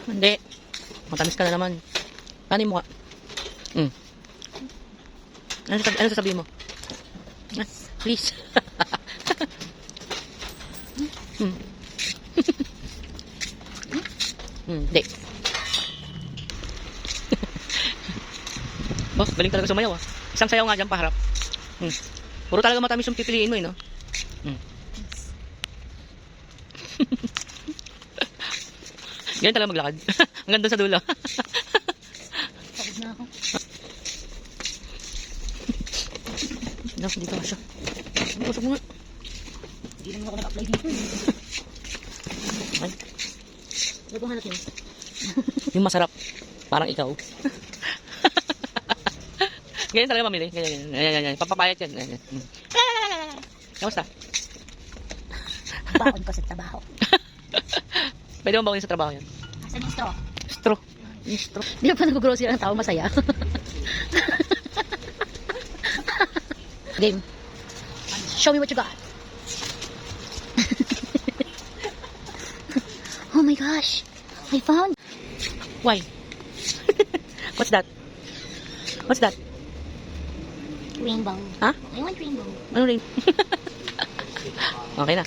Hindi. Matamis ka na naman. Kanin mo ka. Ano sasabihin mo? Please. Hindi. Oh, galing talaga sumayaw ah. Isang sayaw nga dyan paharap. Puro talaga matamis yung pipiliin mo eh, no? Ganyan talaga maglakad. Hanggang doon sa dulo. Pagod na ako. Dito ka siya. Busog mo nga. Hindi naman ako nag-apply dito eh. Ay, Ano kung hanap yun? yung masarap. Parang ikaw. Ganyan talaga mamili. Ganyan. Papapayat yan. Ganyan. Kamusta? Baon ko sa trabaho. Pwede mo bawin sa trabaho yan? Asan yung straw? Straw. Yung straw. Di ba nag-grocery ng tao masaya? Game. Show me what you got. Oh my gosh. I found. Why? What's that? What's that? Rainbow. Ha? I want rainbow. Ano rin? Okay na.